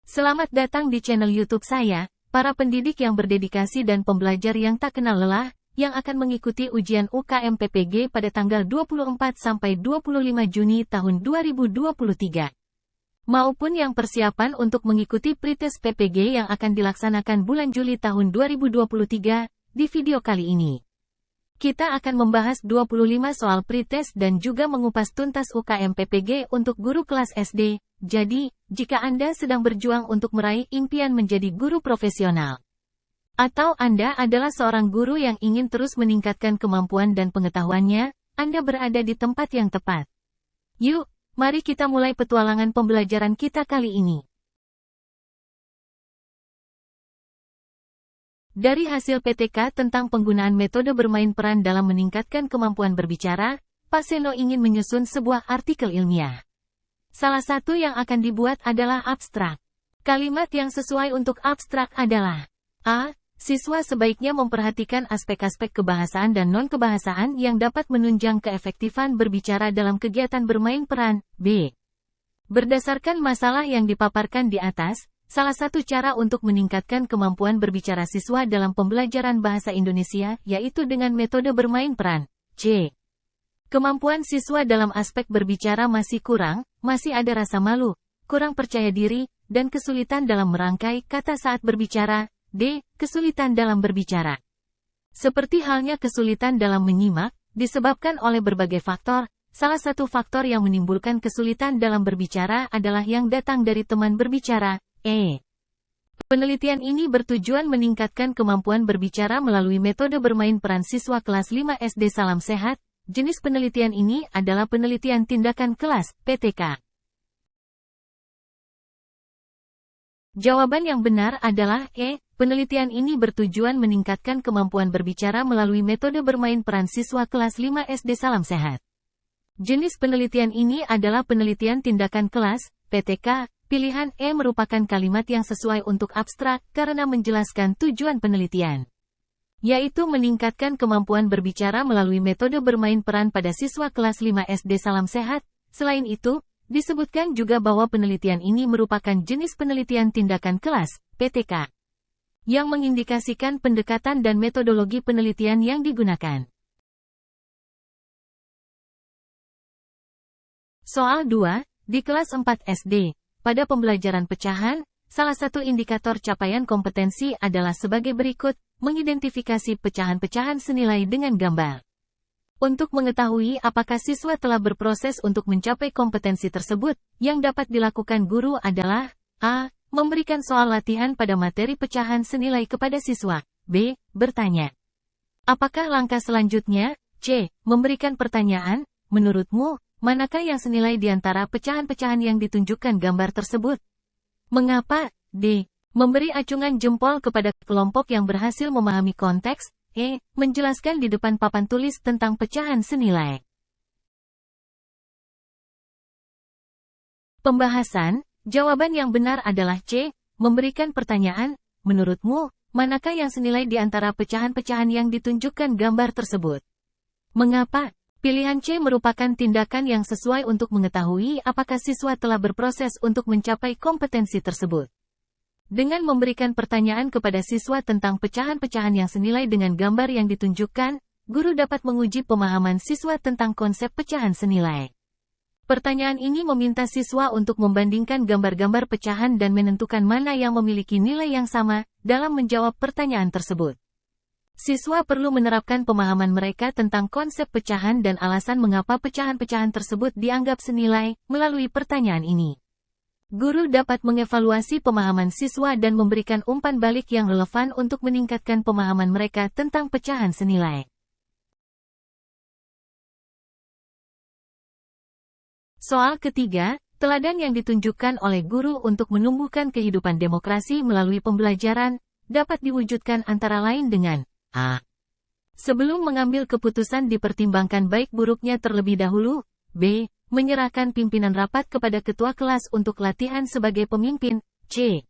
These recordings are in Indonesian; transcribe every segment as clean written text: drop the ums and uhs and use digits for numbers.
Selamat datang di channel YouTube saya, para pendidik yang berdedikasi dan pembelajar yang tak kenal lelah, yang akan mengikuti ujian UKM PPG pada tanggal 24 sampai 25 Juni tahun 2023. Maupun yang persiapan untuk mengikuti pretest PPG yang akan dilaksanakan bulan Juli tahun 2023, di video kali ini. Kita akan membahas 25 soal pretest dan juga mengupas tuntas UKM PPG untuk guru kelas SD. Jadi, jika Anda sedang berjuang untuk meraih impian menjadi guru profesional, atau Anda adalah seorang guru yang ingin terus meningkatkan kemampuan dan pengetahuannya, Anda berada di tempat yang tepat. Yuk, mari kita mulai petualangan pembelajaran kita kali ini. Dari hasil PTK tentang penggunaan metode bermain peran dalam meningkatkan kemampuan berbicara, Pak Seno ingin menyusun sebuah artikel ilmiah. Salah satu yang akan dibuat adalah abstrak. Kalimat yang sesuai untuk abstrak adalah: A. Siswa sebaiknya memperhatikan aspek-aspek kebahasaan dan non-kebahasaan yang dapat menunjang keefektifan berbicara dalam kegiatan bermain peran. B. Berdasarkan masalah yang dipaparkan di atas, salah satu cara untuk meningkatkan kemampuan berbicara siswa dalam pembelajaran bahasa Indonesia yaitu dengan metode bermain peran. C. Kemampuan siswa dalam aspek berbicara masih kurang, masih ada rasa malu, kurang percaya diri, dan kesulitan dalam merangkai kata saat berbicara. D. Kesulitan dalam berbicara. Seperti halnya kesulitan dalam menyimak, disebabkan oleh berbagai faktor. Salah satu faktor yang menimbulkan kesulitan dalam berbicara adalah yang datang dari teman berbicara. Penelitian ini bertujuan meningkatkan kemampuan berbicara melalui metode bermain peran siswa kelas 5 SD. Salam sehat. Jenis penelitian ini adalah penelitian tindakan kelas, PTK. Jawaban yang benar adalah E. Penelitian ini bertujuan meningkatkan kemampuan berbicara melalui metode bermain peran siswa kelas 5 SD. Salam sehat. Jenis penelitian ini adalah penelitian tindakan kelas, PTK. Pilihan E merupakan kalimat yang sesuai untuk abstrak karena menjelaskan tujuan penelitian, yaitu meningkatkan kemampuan berbicara melalui metode bermain peran pada siswa kelas 5 SD. Salam sehat. Selain itu, disebutkan juga bahwa penelitian ini merupakan jenis penelitian tindakan kelas, PTK, yang mengindikasikan pendekatan dan metodologi penelitian yang digunakan. Soal 2, di kelas 4 SD. Pada pembelajaran pecahan, salah satu indikator capaian kompetensi adalah sebagai berikut, mengidentifikasi pecahan-pecahan senilai dengan gambar. Untuk mengetahui apakah siswa telah berproses untuk mencapai kompetensi tersebut, yang dapat dilakukan guru adalah: A. Memberikan soal latihan pada materi pecahan senilai kepada siswa. B. Bertanya. Apakah langkah selanjutnya? C. Memberikan pertanyaan, menurutmu, manakah yang senilai di antara pecahan-pecahan yang ditunjukkan gambar tersebut? Mengapa? D. Memberi acungan jempol kepada kelompok yang berhasil memahami konteks. E. Menjelaskan di depan papan tulis tentang pecahan senilai. Pembahasan. Jawaban yang benar adalah C. Memberikan pertanyaan, menurutmu, manakah yang senilai di antara pecahan-pecahan yang ditunjukkan gambar tersebut? Mengapa? Pilihan C merupakan tindakan yang sesuai untuk mengetahui apakah siswa telah berproses untuk mencapai kompetensi tersebut. Dengan memberikan pertanyaan kepada siswa tentang pecahan-pecahan yang senilai dengan gambar yang ditunjukkan, guru dapat menguji pemahaman siswa tentang konsep pecahan senilai. Pertanyaan ini meminta siswa untuk membandingkan gambar-gambar pecahan dan menentukan mana yang memiliki nilai yang sama dalam menjawab pertanyaan tersebut. Siswa perlu menerapkan pemahaman mereka tentang konsep pecahan dan alasan mengapa pecahan-pecahan tersebut dianggap senilai melalui pertanyaan ini. Guru dapat mengevaluasi pemahaman siswa dan memberikan umpan balik yang relevan untuk meningkatkan pemahaman mereka tentang pecahan senilai. Soal ketiga, teladan yang ditunjukkan oleh guru untuk menumbuhkan kehidupan demokrasi melalui pembelajaran, dapat diwujudkan antara lain dengan: A. Sebelum mengambil keputusan dipertimbangkan baik buruknya terlebih dahulu. B. Menyerahkan pimpinan rapat kepada ketua kelas untuk latihan sebagai pemimpin. C.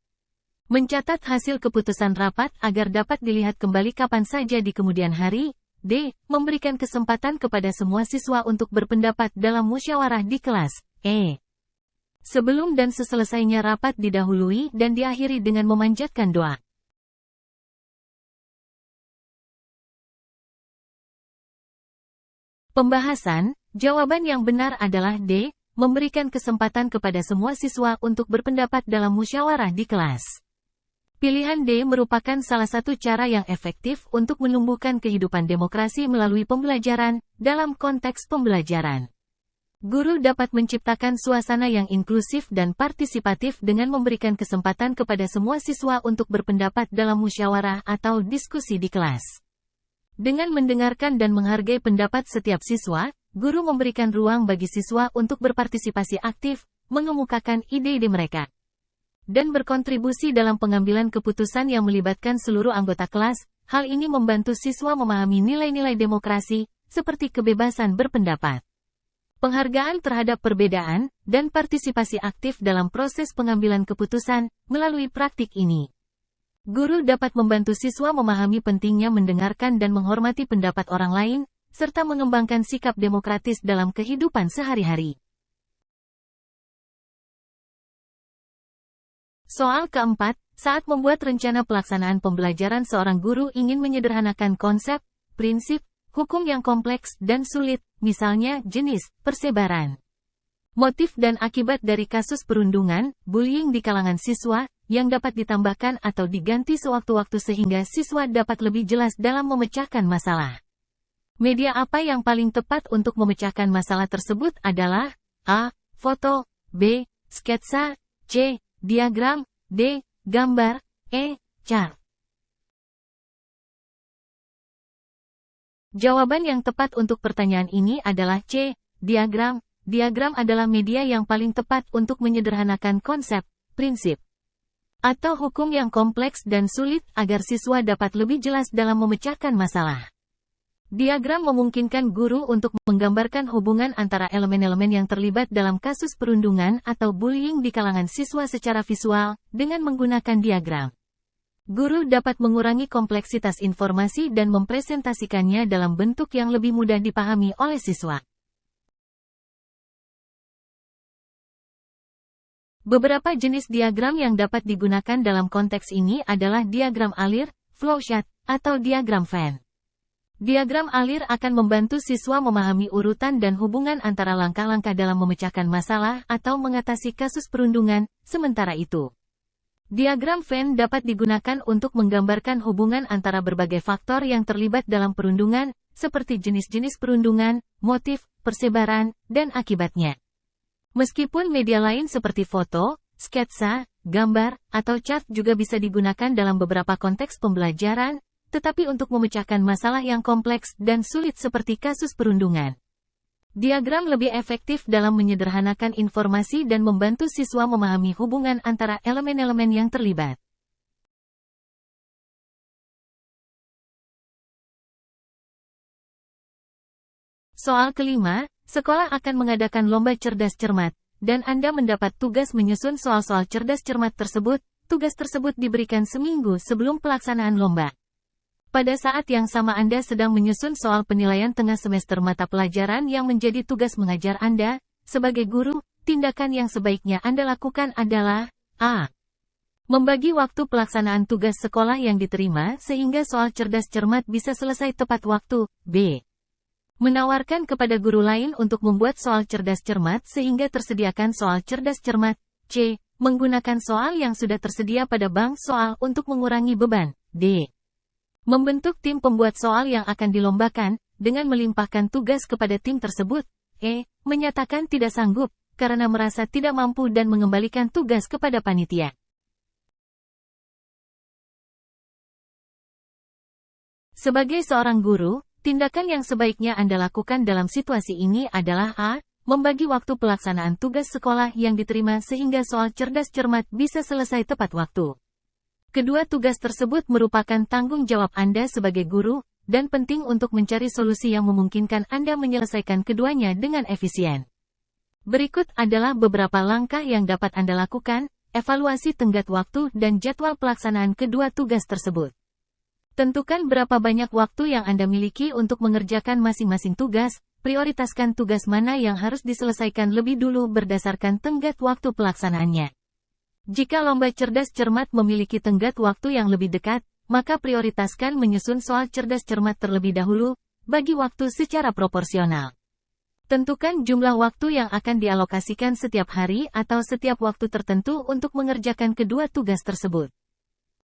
Mencatat hasil keputusan rapat agar dapat dilihat kembali kapan saja di kemudian hari. D. Memberikan kesempatan kepada semua siswa untuk berpendapat dalam musyawarah di kelas. E. Sebelum dan seselesainya rapat didahului dan diakhiri dengan memanjatkan doa. Pembahasan, jawaban yang benar adalah D, memberikan kesempatan kepada semua siswa untuk berpendapat dalam musyawarah di kelas. Pilihan D merupakan salah satu cara yang efektif untuk menumbuhkan kehidupan demokrasi melalui pembelajaran, dalam konteks pembelajaran. Guru dapat menciptakan suasana yang inklusif dan partisipatif dengan memberikan kesempatan kepada semua siswa untuk berpendapat dalam musyawarah atau diskusi di kelas. Dengan mendengarkan dan menghargai pendapat setiap siswa, guru memberikan ruang bagi siswa untuk berpartisipasi aktif, mengemukakan ide-ide mereka, dan berkontribusi dalam pengambilan keputusan yang melibatkan seluruh anggota kelas. Hal ini membantu siswa memahami nilai-nilai demokrasi, seperti kebebasan berpendapat, penghargaan terhadap perbedaan, dan partisipasi aktif dalam proses pengambilan keputusan. Melalui praktik ini, guru dapat membantu siswa memahami pentingnya mendengarkan dan menghormati pendapat orang lain, serta mengembangkan sikap demokratis dalam kehidupan sehari-hari. Soal keempat, saat membuat rencana pelaksanaan pembelajaran seorang guru ingin menyederhanakan konsep, prinsip, hukum yang kompleks dan sulit, misalnya jenis, persebaran, motif dan akibat dari kasus perundungan, bullying di kalangan siswa, yang dapat ditambahkan atau diganti sewaktu-waktu sehingga siswa dapat lebih jelas dalam memecahkan masalah. Media apa yang paling tepat untuk memecahkan masalah tersebut adalah A. Foto, B. Sketsa, C. Diagram, D. Gambar, E. Chart. Jawaban yang tepat untuk pertanyaan ini adalah C. Diagram. Diagram adalah media yang paling tepat untuk menyederhanakan konsep, prinsip, atau hukum yang kompleks dan sulit agar siswa dapat lebih jelas dalam memecahkan masalah. Diagram memungkinkan guru untuk menggambarkan hubungan antara elemen-elemen yang terlibat dalam kasus perundungan atau bullying di kalangan siswa secara visual. Dengan menggunakan diagram, guru dapat mengurangi kompleksitas informasi dan mempresentasikannya dalam bentuk yang lebih mudah dipahami oleh siswa. Beberapa jenis diagram yang dapat digunakan dalam konteks ini adalah diagram alir, flowchart, atau diagram Venn. Diagram alir akan membantu siswa memahami urutan dan hubungan antara langkah-langkah dalam memecahkan masalah atau mengatasi kasus perundungan. Sementara itu, diagram Venn dapat digunakan untuk menggambarkan hubungan antara berbagai faktor yang terlibat dalam perundungan, seperti jenis-jenis perundungan, motif, persebaran, dan akibatnya. Meskipun media lain seperti foto, sketsa, gambar, atau chart juga bisa digunakan dalam beberapa konteks pembelajaran, tetapi untuk memecahkan masalah yang kompleks dan sulit seperti kasus perundungan, diagram lebih efektif dalam menyederhanakan informasi dan membantu siswa memahami hubungan antara elemen-elemen yang terlibat. Soal kelima, sekolah akan mengadakan lomba cerdas cermat, dan Anda mendapat tugas menyusun soal-soal cerdas cermat tersebut. Tugas tersebut diberikan seminggu sebelum pelaksanaan lomba. Pada saat yang sama Anda sedang menyusun soal penilaian tengah semester mata pelajaran yang menjadi tugas mengajar Anda. Sebagai guru, tindakan yang sebaiknya Anda lakukan adalah A. Membagi waktu pelaksanaan tugas sekolah yang diterima sehingga soal cerdas cermat bisa selesai tepat waktu. B. Menawarkan kepada guru lain untuk membuat soal cerdas cermat sehingga tersediakan soal cerdas cermat. C. Menggunakan soal yang sudah tersedia pada bank soal untuk mengurangi beban. D. Membentuk tim pembuat soal yang akan dilombakan, dengan melimpahkan tugas kepada tim tersebut. E. Menyatakan tidak sanggup, karena merasa tidak mampu dan mengembalikan tugas kepada panitia. Sebagai seorang guru, tindakan yang sebaiknya Anda lakukan dalam situasi ini adalah A. Membagi waktu pelaksanaan tugas sekolah yang diterima sehingga soal cerdas cermat bisa selesai tepat waktu. Kedua tugas tersebut merupakan tanggung jawab Anda sebagai guru, dan penting untuk mencari solusi yang memungkinkan Anda menyelesaikan keduanya dengan efisien. Berikut adalah beberapa langkah yang dapat Anda lakukan. Evaluasi tenggat waktu dan jadwal pelaksanaan kedua tugas tersebut. Tentukan berapa banyak waktu yang Anda miliki untuk mengerjakan masing-masing tugas. prioritaskan tugas mana yang harus diselesaikan lebih dulu berdasarkan tenggat waktu pelaksanaannya. Jika lomba cerdas cermat memiliki tenggat waktu yang lebih dekat, maka prioritaskan menyusun soal cerdas cermat terlebih dahulu, bagi waktu secara proporsional. Tentukan jumlah waktu yang akan dialokasikan setiap hari atau setiap waktu tertentu untuk mengerjakan kedua tugas tersebut.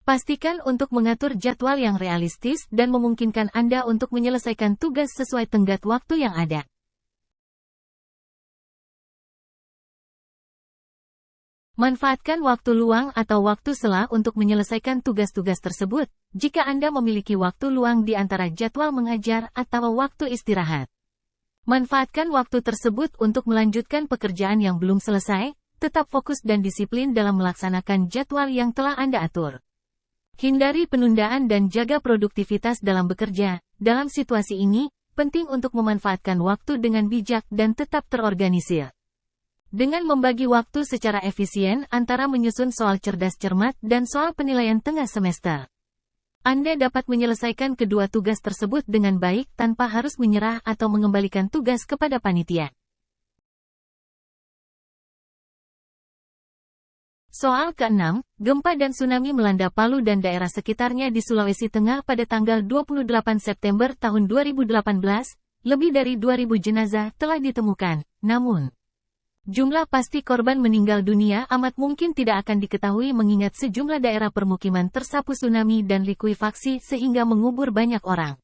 Pastikan untuk mengatur jadwal yang realistis dan memungkinkan Anda untuk menyelesaikan tugas sesuai tenggat waktu yang ada. Manfaatkan waktu luang atau waktu sela untuk menyelesaikan tugas-tugas tersebut, jika Anda memiliki waktu luang di antara jadwal mengajar atau waktu istirahat. Manfaatkan waktu tersebut untuk melanjutkan pekerjaan yang belum selesai, tetap fokus dan disiplin dalam melaksanakan jadwal yang telah Anda atur. Hindari penundaan dan jaga produktivitas dalam bekerja. Dalam situasi ini, penting untuk memanfaatkan waktu dengan bijak dan tetap terorganisir. Dengan membagi waktu secara efisien antara menyusun soal cerdas cermat dan soal penilaian tengah semester, Anda dapat menyelesaikan kedua tugas tersebut dengan baik tanpa harus menyerah atau mengembalikan tugas kepada panitia. Soal ke-6, gempa dan tsunami melanda Palu dan daerah sekitarnya di Sulawesi Tengah pada tanggal 28 September tahun 2018, lebih dari 2.000 jenazah telah ditemukan, namun jumlah pasti korban meninggal dunia amat mungkin tidak akan diketahui mengingat sejumlah daerah permukiman tersapu tsunami dan likuifaksi sehingga mengubur banyak orang.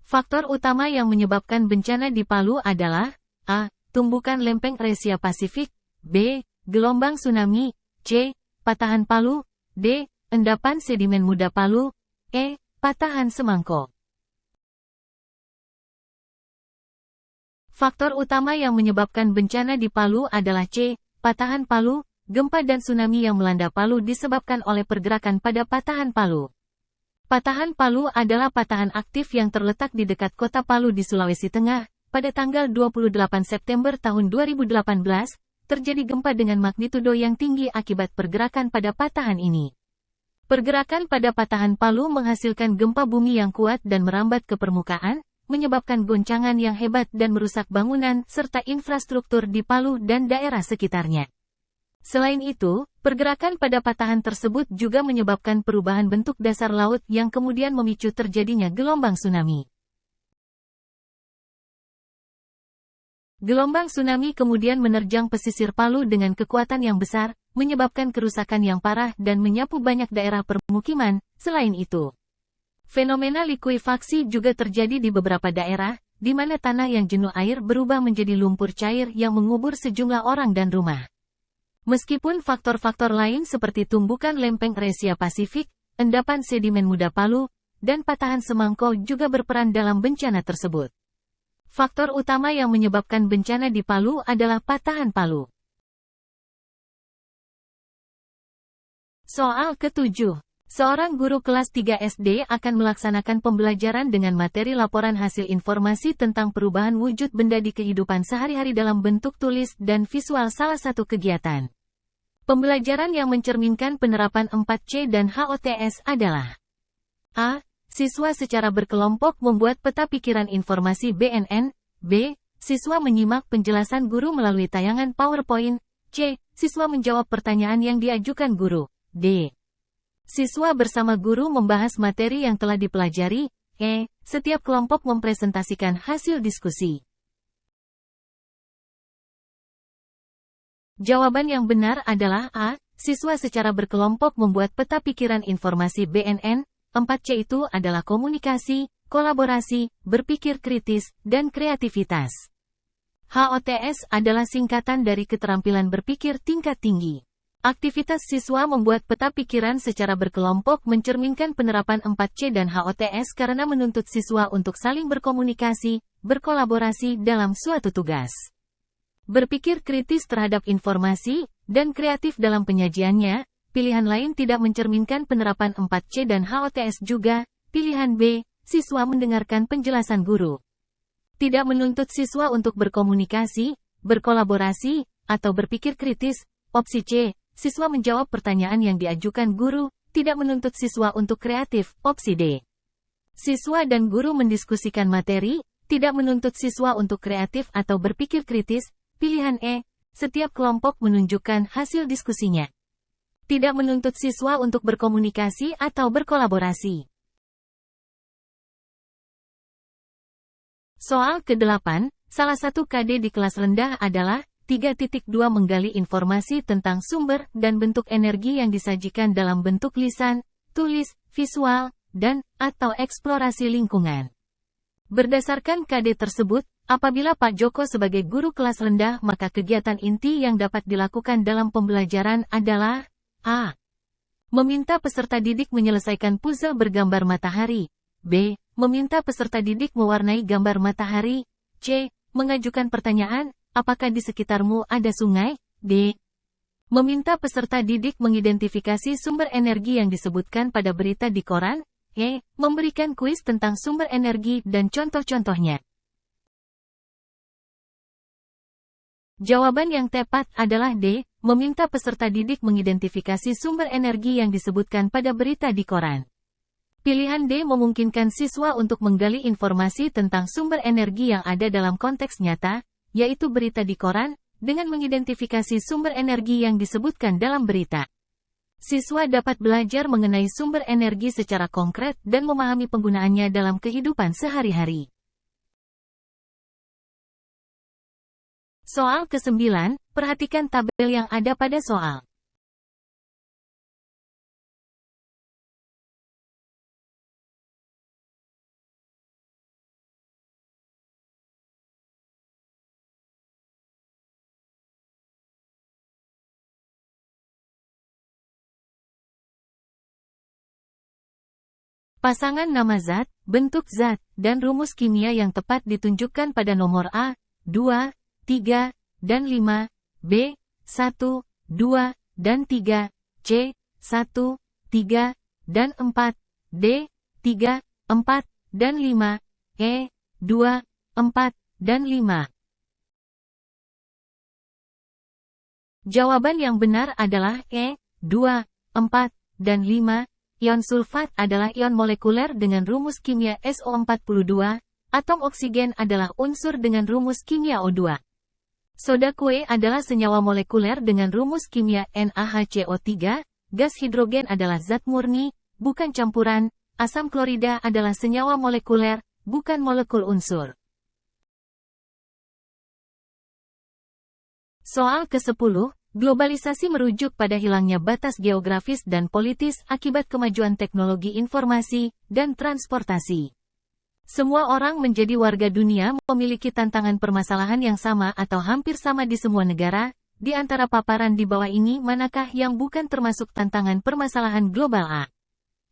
Faktor utama yang menyebabkan bencana di Palu adalah A. Tumbukan lempeng Asia Pasifik, B. Gelombang tsunami, C. Patahan Palu, D. Endapan sedimen muda Palu, E. Patahan Semangko. Faktor utama yang menyebabkan bencana di Palu adalah C. Patahan Palu. Gempa dan tsunami yang melanda Palu disebabkan oleh pergerakan pada patahan Palu. Patahan Palu adalah patahan aktif yang terletak di dekat kota Palu di Sulawesi Tengah. Pada tanggal 28 September tahun 2018, terjadi gempa dengan magnitudo yang tinggi akibat pergerakan pada patahan ini. Pergerakan pada patahan Palu menghasilkan gempa bumi yang kuat dan merambat ke permukaan, menyebabkan goncangan yang hebat dan merusak bangunan serta infrastruktur di Palu dan daerah sekitarnya. Selain itu, pergerakan pada patahan tersebut juga menyebabkan perubahan bentuk dasar laut yang kemudian memicu terjadinya gelombang tsunami. Gelombang tsunami kemudian menerjang pesisir Palu dengan kekuatan yang besar, menyebabkan kerusakan yang parah dan menyapu banyak daerah permukiman. Selain itu, fenomena likuifaksi juga terjadi di beberapa daerah, di mana tanah yang jenuh air berubah menjadi lumpur cair yang mengubur sejumlah orang dan rumah. Meskipun faktor-faktor lain seperti tumbukan lempeng Asia Pasifik, endapan sedimen muda Palu, dan patahan Semangko juga berperan dalam bencana tersebut. Faktor utama yang menyebabkan bencana di Palu adalah patahan Palu. Soal ke-7. Seorang guru kelas 3 SD akan melaksanakan pembelajaran dengan materi laporan hasil informasi tentang perubahan wujud benda di kehidupan sehari-hari dalam bentuk tulis dan visual salah satu kegiatan. Pembelajaran yang mencerminkan penerapan 4C dan HOTS adalah A. Siswa secara berkelompok membuat peta pikiran informasi BNN. B. Siswa menyimak penjelasan guru melalui tayangan PowerPoint. C. Siswa menjawab pertanyaan yang diajukan guru. D. Siswa bersama guru membahas materi yang telah dipelajari. E. Setiap kelompok mempresentasikan hasil diskusi. Jawaban yang benar adalah A. Siswa secara berkelompok membuat peta pikiran informasi BNN. 4C itu adalah komunikasi, kolaborasi, berpikir kritis, dan kreativitas. HOTS adalah singkatan dari keterampilan berpikir tingkat tinggi. Aktivitas siswa membuat peta pikiran secara berkelompok mencerminkan penerapan 4C dan HOTS karena menuntut siswa untuk saling berkomunikasi, berkolaborasi dalam suatu tugas. Berpikir kritis terhadap informasi, dan kreatif dalam penyajiannya. Pilihan lain tidak mencerminkan penerapan 4C dan HOTS juga. Pilihan B, siswa mendengarkan penjelasan guru. Tidak menuntut siswa untuk berkomunikasi, berkolaborasi, atau berpikir kritis. Opsi C, siswa menjawab pertanyaan yang diajukan guru, tidak menuntut siswa untuk kreatif. Opsi D, siswa dan guru mendiskusikan materi, Tidak menuntut siswa untuk kreatif atau berpikir kritis. Pilihan E. Setiap kelompok menunjukkan hasil diskusinya. Tidak menuntut siswa untuk berkomunikasi atau berkolaborasi. Soal ke-8, salah satu KD di kelas rendah adalah 3.2 menggali informasi tentang sumber dan bentuk energi yang disajikan dalam bentuk lisan, tulis, visual, dan atau eksplorasi lingkungan. Berdasarkan KD tersebut, apabila Pak Joko sebagai guru kelas rendah maka kegiatan inti yang dapat dilakukan dalam pembelajaran adalah A. Meminta peserta didik menyelesaikan puzzle bergambar matahari. B. Meminta peserta didik mewarnai gambar matahari. C. Mengajukan pertanyaan, apakah di sekitarmu ada sungai? D. Meminta peserta didik mengidentifikasi sumber energi yang disebutkan pada berita di koran. E. Memberikan kuis tentang sumber energi dan contoh-contohnya. Jawaban yang tepat adalah D. Meminta peserta didik mengidentifikasi sumber energi yang disebutkan pada berita di koran. Pilihan D memungkinkan siswa untuk menggali informasi tentang sumber energi yang ada dalam konteks nyata, yaitu berita di koran, dengan mengidentifikasi sumber energi yang disebutkan dalam berita. Siswa dapat belajar mengenai sumber energi secara konkret dan memahami penggunaannya dalam kehidupan sehari-hari. Soal ke-9, perhatikan tabel yang ada pada soal. Pasangan nama zat, bentuk zat, dan rumus kimia yang tepat ditunjukkan pada nomor A, 2, 3, dan 5, B, 1, 2, dan 3, C, 1, 3, dan 4, D, 3, 4, dan 5, E, 2, 4, dan 5. Jawaban yang benar adalah E, 2, 4, dan 5. Ion sulfat adalah ion molekuler dengan rumus kimia SO42, atom oksigen adalah unsur dengan rumus kimia O2. Soda kue adalah senyawa molekuler dengan rumus kimia NaHCO3, gas hidrogen adalah zat murni, bukan campuran, asam klorida adalah senyawa molekuler, bukan molekul unsur. Soal ke-10. Globalisasi merujuk pada hilangnya batas geografis dan politis akibat kemajuan teknologi informasi dan transportasi. Semua orang menjadi warga dunia memiliki tantangan permasalahan yang sama atau hampir sama di semua negara. Di antara paparan di bawah ini manakah yang bukan termasuk tantangan permasalahan global? A.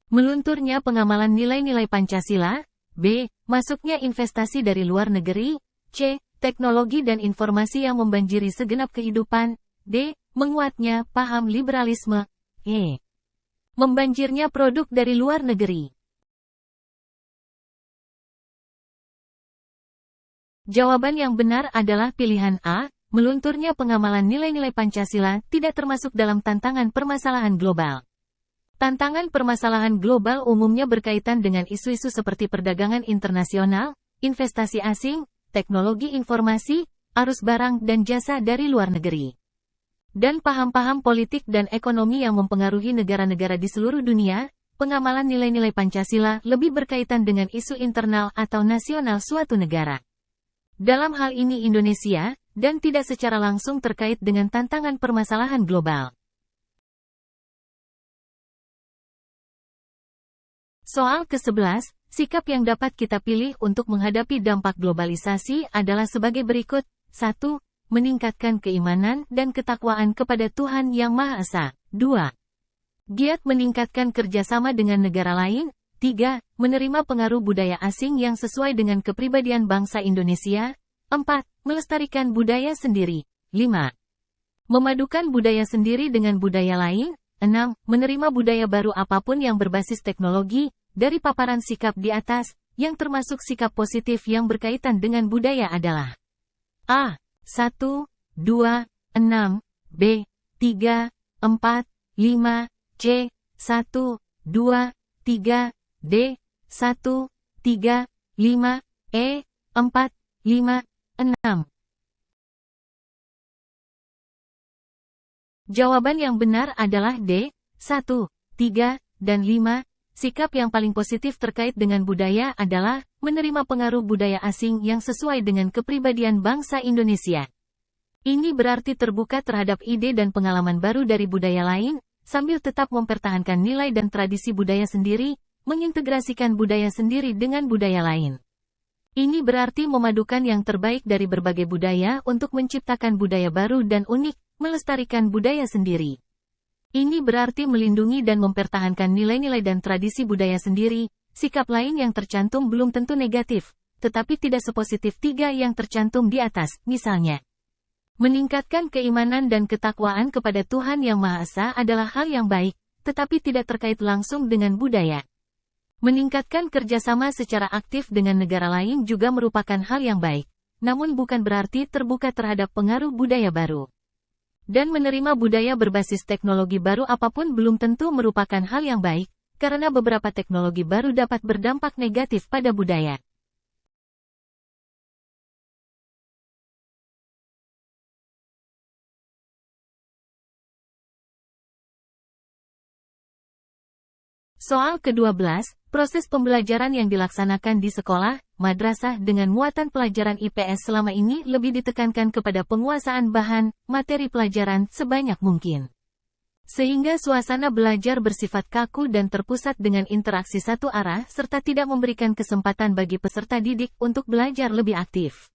Melunturnya pengamalan nilai-nilai Pancasila. B. Masuknya investasi dari luar negeri. C. Teknologi dan informasi yang membanjiri segenap kehidupan. D. Menguatnya paham liberalisme. E. Membanjirnya produk dari luar negeri. Jawaban yang benar adalah pilihan A. Melunturnya pengamalan nilai-nilai Pancasila tidak termasuk dalam tantangan permasalahan global. Tantangan permasalahan global umumnya berkaitan dengan isu-isu seperti perdagangan internasional, investasi asing, teknologi informasi, arus barang dan jasa dari luar negeri, dan paham-paham politik dan ekonomi yang mempengaruhi negara-negara di seluruh dunia. Pengamalan nilai-nilai Pancasila lebih berkaitan dengan isu internal atau nasional suatu negara. Dalam hal ini Indonesia, dan tidak secara langsung terkait dengan tantangan permasalahan global. Soal ke-11, sikap yang dapat kita pilih untuk menghadapi dampak globalisasi adalah sebagai berikut. 1. Meningkatkan keimanan dan ketakwaan kepada Tuhan Yang Maha Esa. 2. Giat meningkatkan kerjasama dengan negara lain. 3. Menerima pengaruh budaya asing yang sesuai dengan kepribadian bangsa Indonesia. 4. Melestarikan budaya sendiri. 5. Memadukan budaya sendiri dengan budaya lain. 6. Menerima budaya baru apapun yang berbasis teknologi. Dari paparan sikap di atas, yang termasuk sikap positif yang berkaitan dengan budaya adalah A. 1, 2, 6, B, 3, 4, 5, C, 1, 2, 3, D, 1, 3, 5, E, 4, 5, 6. Jawaban yang benar adalah D, 1, 3, dan 5. Sikap yang paling positif terkait dengan budaya adalah menerima pengaruh budaya asing yang sesuai dengan kepribadian bangsa Indonesia. Ini berarti terbuka terhadap ide dan pengalaman baru dari budaya lain, sambil tetap mempertahankan nilai dan tradisi budaya sendiri, mengintegrasikan budaya sendiri dengan budaya lain. Ini berarti memadukan yang terbaik dari berbagai budaya untuk menciptakan budaya baru dan unik, melestarikan budaya sendiri. Ini berarti melindungi dan mempertahankan nilai-nilai dan tradisi budaya sendiri. Sikap lain yang tercantum belum tentu negatif, tetapi tidak sepositif 3 yang tercantum di atas, misalnya. Meningkatkan keimanan dan ketakwaan kepada Tuhan Yang Maha Esa adalah hal yang baik, tetapi tidak terkait langsung dengan budaya. Meningkatkan kerjasama secara aktif dengan negara lain juga merupakan hal yang baik, namun bukan berarti terbuka terhadap pengaruh budaya baru. Dan menerima budaya berbasis teknologi baru apapun belum tentu merupakan hal yang baik, karena beberapa teknologi baru dapat berdampak negatif pada budaya. Soal ke-12, proses pembelajaran yang dilaksanakan di sekolah, madrasah dengan muatan pelajaran IPS selama ini lebih ditekankan kepada penguasaan bahan, materi pelajaran sebanyak mungkin. Sehingga suasana belajar bersifat kaku dan terpusat dengan interaksi satu arah serta tidak memberikan kesempatan bagi peserta didik untuk belajar lebih aktif.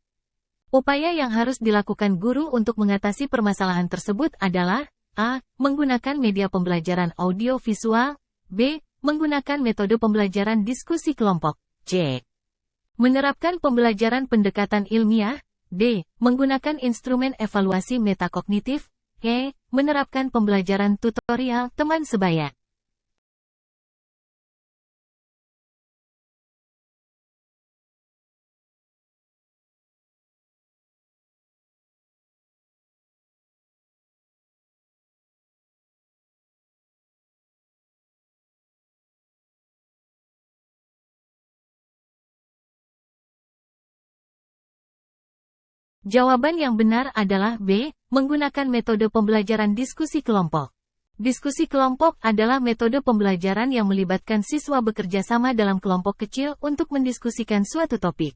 Upaya yang harus dilakukan guru untuk mengatasi permasalahan tersebut adalah A. Menggunakan media pembelajaran audio-visual. B. Menggunakan metode pembelajaran diskusi kelompok. C. Menerapkan pembelajaran pendekatan ilmiah. D. Menggunakan instrumen evaluasi metakognitif. E. Menerapkan pembelajaran tutorial teman sebaya. Jawaban yang benar adalah B. Menggunakan metode pembelajaran diskusi kelompok. Diskusi kelompok adalah metode pembelajaran yang melibatkan siswa bekerja sama dalam kelompok kecil untuk mendiskusikan suatu topik.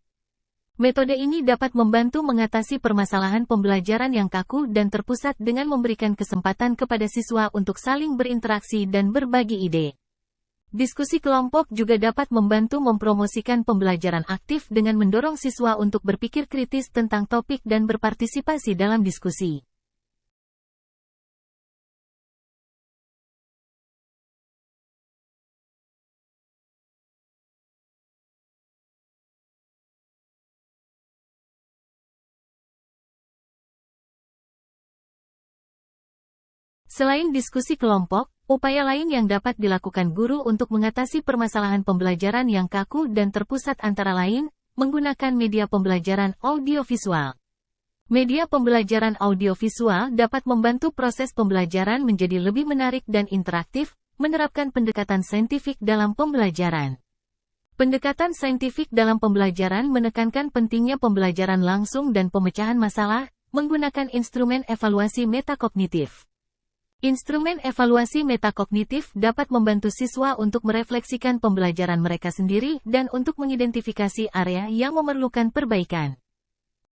Metode ini dapat membantu mengatasi permasalahan pembelajaran yang kaku dan terpusat dengan memberikan kesempatan kepada siswa untuk saling berinteraksi dan berbagi ide. Diskusi kelompok juga dapat membantu mempromosikan pembelajaran aktif dengan mendorong siswa untuk berpikir kritis tentang topik dan berpartisipasi dalam diskusi. Selain diskusi kelompok, upaya lain yang dapat dilakukan guru untuk mengatasi permasalahan pembelajaran yang kaku dan terpusat antara lain, menggunakan media pembelajaran audiovisual. Media pembelajaran audiovisual dapat membantu proses pembelajaran menjadi lebih menarik dan interaktif, menerapkan pendekatan saintifik dalam pembelajaran. Pendekatan saintifik dalam pembelajaran menekankan pentingnya pembelajaran langsung dan pemecahan masalah, menggunakan instrumen evaluasi metakognitif. Instrumen evaluasi metakognitif dapat membantu siswa untuk merefleksikan pembelajaran mereka sendiri dan untuk mengidentifikasi area yang memerlukan perbaikan.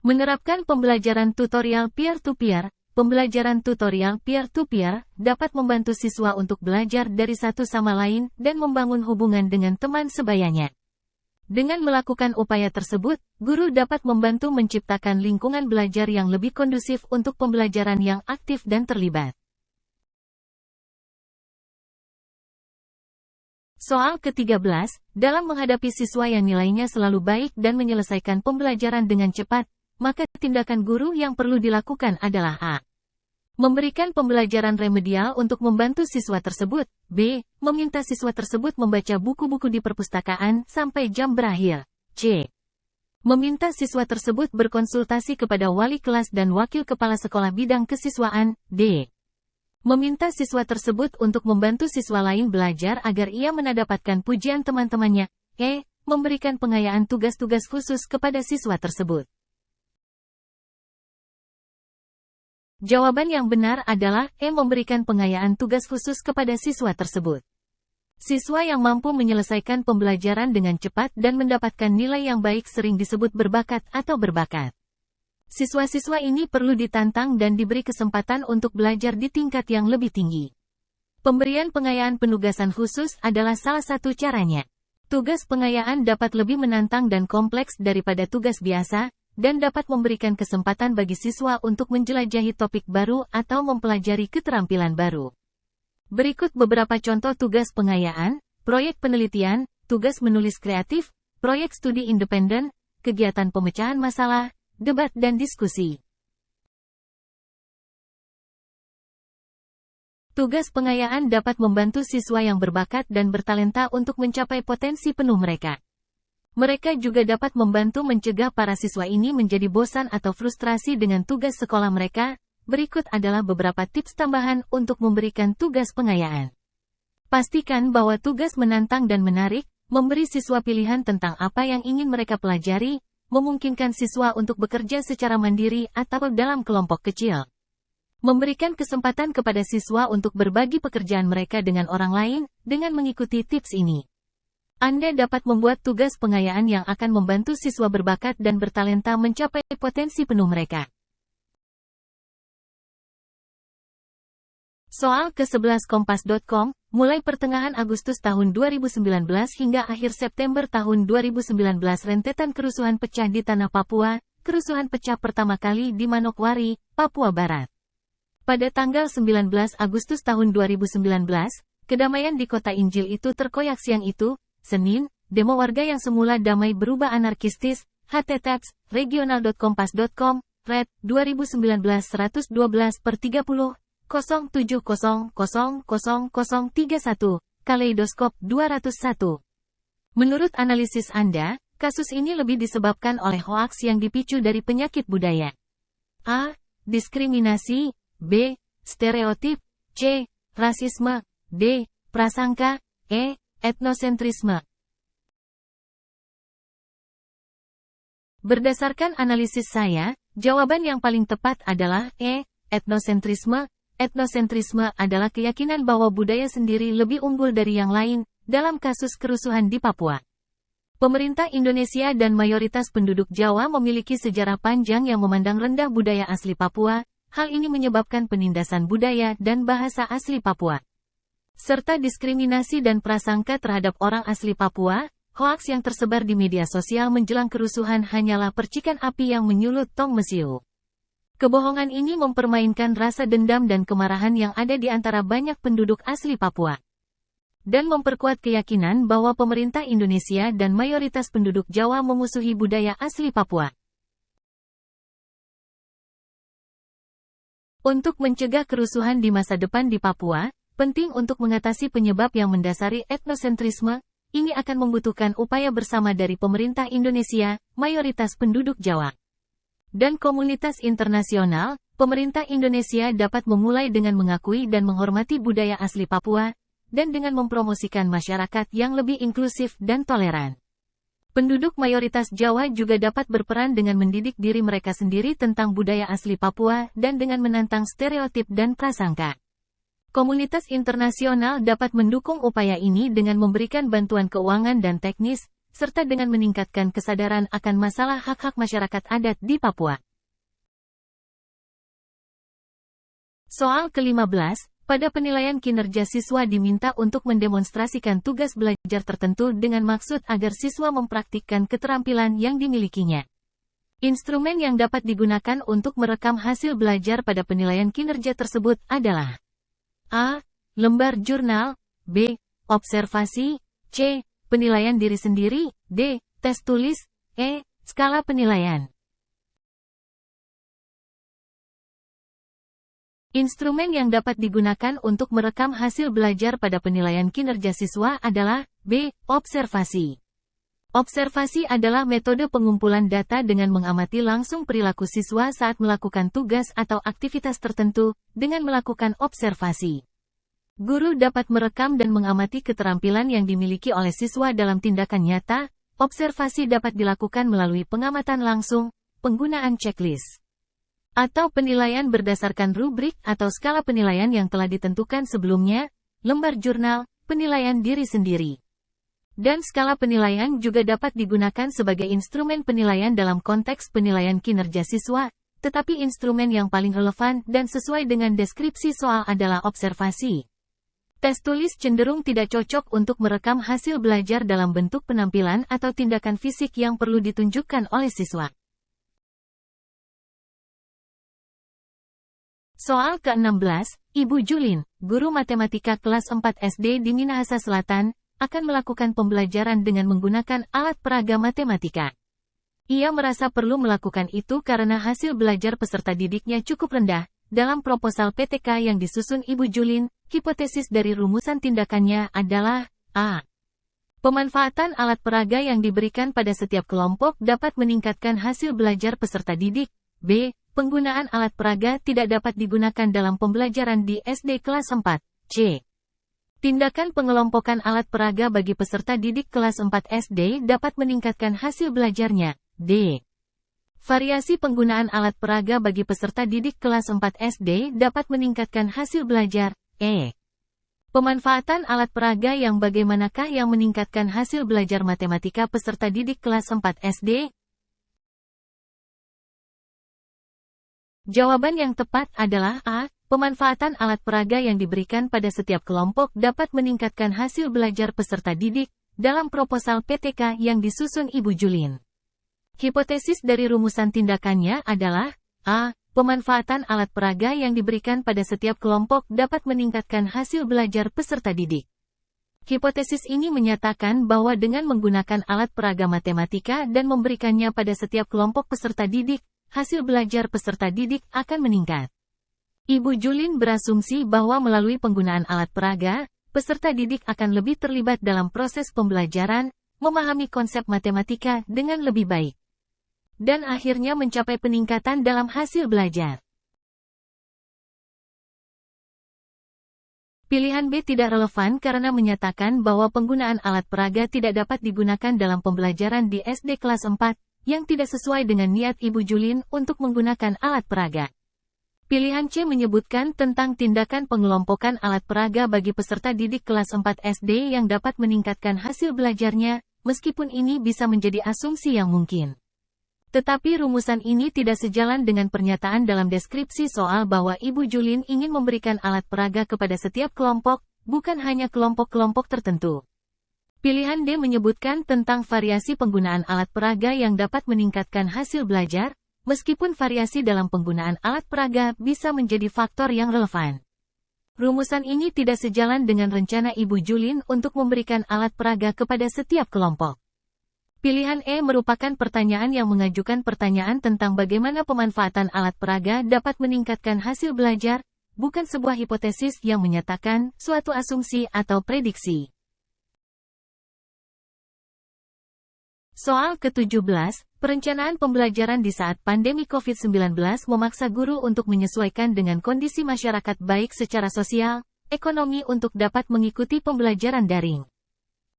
Menerapkan pembelajaran tutorial peer-to-peer. Pembelajaran tutorial peer-to-peer dapat membantu siswa untuk belajar dari satu sama lain dan membangun hubungan dengan teman sebayanya. Dengan melakukan upaya tersebut, guru dapat membantu menciptakan lingkungan belajar yang lebih kondusif untuk pembelajaran yang aktif dan terlibat. Soal ke-13, dalam menghadapi siswa yang nilainya selalu baik dan menyelesaikan pembelajaran dengan cepat, maka tindakan guru yang perlu dilakukan adalah A. Memberikan pembelajaran remedial untuk membantu siswa tersebut. B. Meminta siswa tersebut membaca buku-buku di perpustakaan sampai jam berakhir. C. Meminta siswa tersebut berkonsultasi kepada wali kelas dan wakil kepala sekolah bidang kesiswaan. D. Meminta siswa tersebut untuk membantu siswa lain belajar agar ia mendapatkan pujian teman-temannya. E. memberikan pengayaan tugas-tugas khusus kepada siswa tersebut. Jawaban yang benar adalah E. Memberikan pengayaan tugas khusus kepada siswa tersebut. Siswa yang mampu menyelesaikan pembelajaran dengan cepat dan mendapatkan nilai yang baik sering disebut berbakat atau berbakat. Siswa-siswa ini perlu ditantang dan diberi kesempatan untuk belajar di tingkat yang lebih tinggi. Pemberian pengayaan penugasan khusus adalah salah satu caranya. Tugas pengayaan dapat lebih menantang dan kompleks daripada tugas biasa, dan dapat memberikan kesempatan bagi siswa untuk menjelajahi topik baru atau mempelajari keterampilan baru. Berikut beberapa contoh tugas pengayaan: proyek penelitian, tugas menulis kreatif, proyek studi independen, kegiatan pemecahan masalah, debat dan diskusi. Tugas pengayaan dapat membantu siswa yang berbakat dan bertalenta untuk mencapai potensi penuh mereka. Mereka juga dapat membantu mencegah para siswa ini menjadi bosan atau frustrasi dengan tugas sekolah mereka. Berikut adalah beberapa tips tambahan untuk memberikan tugas pengayaan. Pastikan bahwa tugas menantang dan menarik, memberi siswa pilihan tentang apa yang ingin mereka pelajari, memungkinkan siswa untuk bekerja secara mandiri atau dalam kelompok kecil. Memberikan kesempatan kepada siswa untuk berbagi pekerjaan mereka dengan orang lain, dengan mengikuti tips ini. Anda dapat membuat tugas pengayaan yang akan membantu siswa berbakat dan bertalenta mencapai potensi penuh mereka. Soal ke-11 Kompas.com, mulai pertengahan Agustus tahun 2019 hingga akhir September tahun 2019 rentetan kerusuhan pecah di Tanah Papua, kerusuhan pecah pertama kali di Manokwari, Papua Barat. Pada tanggal 19 Agustus tahun 2019, kedamaian di kota Injil itu terkoyak siang itu, Senin, demo warga yang semula damai berubah anarkistis, https, regional.kompas.com, red, 2019-112/30, 07000031, Kaleidoskop 201. Menurut analisis Anda, kasus ini lebih disebabkan oleh hoaks yang dipicu dari penyakit budaya. A. Diskriminasi, B. Stereotip, C. Rasisme, D. Prasangka, E. Etnosentrisme. Berdasarkan analisis saya, jawaban yang paling tepat adalah E. Etnosentrisme. Etnosentrisme adalah keyakinan bahwa budaya sendiri lebih unggul dari yang lain, dalam kasus kerusuhan di Papua. Pemerintah Indonesia dan mayoritas penduduk Jawa memiliki sejarah panjang yang memandang rendah budaya asli Papua. Hal ini menyebabkan penindasan budaya dan bahasa asli Papua, serta diskriminasi dan prasangka terhadap orang asli Papua. Hoaks yang tersebar di media sosial menjelang kerusuhan hanyalah percikan api yang menyulut tong mesiu. Kebohongan ini mempermainkan rasa dendam dan kemarahan yang ada di antara banyak penduduk asli Papua, dan memperkuat keyakinan bahwa pemerintah Indonesia dan mayoritas penduduk Jawa memusuhi budaya asli Papua. Untuk mencegah kerusuhan di masa depan di Papua, penting untuk mengatasi penyebab yang mendasari etnosentrisme. Ini akan membutuhkan upaya bersama dari pemerintah Indonesia, mayoritas penduduk Jawa, dan komunitas internasional. Pemerintah Indonesia dapat memulai dengan mengakui dan menghormati budaya asli Papua, dan dengan mempromosikan masyarakat yang lebih inklusif dan toleran. Penduduk mayoritas Jawa juga dapat berperan dengan mendidik diri mereka sendiri tentang budaya asli Papua dan dengan menantang stereotip dan prasangka. Komunitas internasional dapat mendukung upaya ini dengan memberikan bantuan keuangan dan teknis, serta dengan meningkatkan kesadaran akan masalah hak-hak masyarakat adat di Papua. Soal ke-15, pada penilaian kinerja siswa diminta untuk mendemonstrasikan tugas belajar tertentu dengan maksud agar siswa mempraktikkan keterampilan yang dimilikinya. Instrumen yang dapat digunakan untuk merekam hasil belajar pada penilaian kinerja tersebut adalah A. Lembar jurnal, B. Observasi, C. Penilaian diri sendiri, D. Tes tulis, E. Skala penilaian. Instrumen yang dapat digunakan untuk merekam hasil belajar pada penilaian kinerja siswa adalah B. Observasi. Observasi adalah metode pengumpulan data dengan mengamati langsung perilaku siswa saat melakukan tugas atau aktivitas tertentu, dengan melakukan observasi. Guru dapat merekam dan mengamati keterampilan yang dimiliki oleh siswa dalam tindakan nyata, observasi dapat dilakukan melalui pengamatan langsung, penggunaan checklist, atau penilaian berdasarkan rubrik atau skala penilaian yang telah ditentukan sebelumnya, lembar jurnal, penilaian diri sendiri. Dan skala penilaian juga dapat digunakan sebagai instrumen penilaian dalam konteks penilaian kinerja siswa, tetapi instrumen yang paling relevan dan sesuai dengan deskripsi soal adalah observasi. Tes tulis cenderung tidak cocok untuk merekam hasil belajar dalam bentuk penampilan atau tindakan fisik yang perlu ditunjukkan oleh siswa. Soal ke-16, Ibu Julin, guru matematika kelas 4 SD di Minahasa Selatan, akan melakukan pembelajaran dengan menggunakan alat peraga matematika. Ia merasa perlu melakukan itu karena hasil belajar peserta didiknya cukup rendah. Dalam proposal PTK yang disusun Ibu Julin, hipotesis dari rumusan tindakannya adalah A. Pemanfaatan alat peraga yang diberikan pada setiap kelompok dapat meningkatkan hasil belajar peserta didik. B. Penggunaan alat peraga tidak dapat digunakan dalam pembelajaran di SD kelas 4. C. Tindakan pengelompokan alat peraga bagi peserta didik kelas 4 SD dapat meningkatkan hasil belajarnya. D. Variasi penggunaan alat peraga bagi peserta didik kelas 4 SD dapat meningkatkan hasil belajar. E. Pemanfaatan alat peraga yang bagaimanakah yang meningkatkan hasil belajar matematika peserta didik kelas 4 SD? Jawaban yang tepat adalah A. Pemanfaatan alat peraga yang diberikan pada setiap kelompok dapat meningkatkan hasil belajar peserta didik, dalam proposal PTK yang disusun Ibu Julin. Hipotesis dari rumusan tindakannya adalah A. Pemanfaatan alat peraga yang diberikan pada setiap kelompok dapat meningkatkan hasil belajar peserta didik. Hipotesis ini menyatakan bahwa dengan menggunakan alat peraga matematika dan memberikannya pada setiap kelompok peserta didik, hasil belajar peserta didik akan meningkat. Ibu Julin berasumsi bahwa melalui penggunaan alat peraga, peserta didik akan lebih terlibat dalam proses pembelajaran, memahami konsep matematika dengan lebih baik, dan akhirnya mencapai peningkatan dalam hasil belajar. Pilihan B tidak relevan karena menyatakan bahwa penggunaan alat peraga tidak dapat digunakan dalam pembelajaran di SD kelas 4, yang tidak sesuai dengan niat Ibu Julin untuk menggunakan alat peraga. Pilihan C menyebutkan tentang tindakan pengelompokan alat peraga bagi peserta didik kelas 4 SD yang dapat meningkatkan hasil belajarnya, meskipun ini bisa menjadi asumsi yang mungkin. Tetapi rumusan ini tidak sejalan dengan pernyataan dalam deskripsi soal bahwa Ibu Julin ingin memberikan alat peraga kepada setiap kelompok, bukan hanya kelompok-kelompok tertentu. Pilihan D menyebutkan tentang variasi penggunaan alat peraga yang dapat meningkatkan hasil belajar, meskipun variasi dalam penggunaan alat peraga bisa menjadi faktor yang relevan. Rumusan ini tidak sejalan dengan rencana Ibu Julin untuk memberikan alat peraga kepada setiap kelompok. Pilihan E merupakan pertanyaan yang mengajukan pertanyaan tentang bagaimana pemanfaatan alat peraga dapat meningkatkan hasil belajar, bukan sebuah hipotesis yang menyatakan suatu asumsi atau prediksi. Soal ke-17, perencanaan pembelajaran di saat pandemi COVID-19 memaksa guru untuk menyesuaikan dengan kondisi masyarakat baik secara sosial, ekonomi untuk dapat mengikuti pembelajaran daring.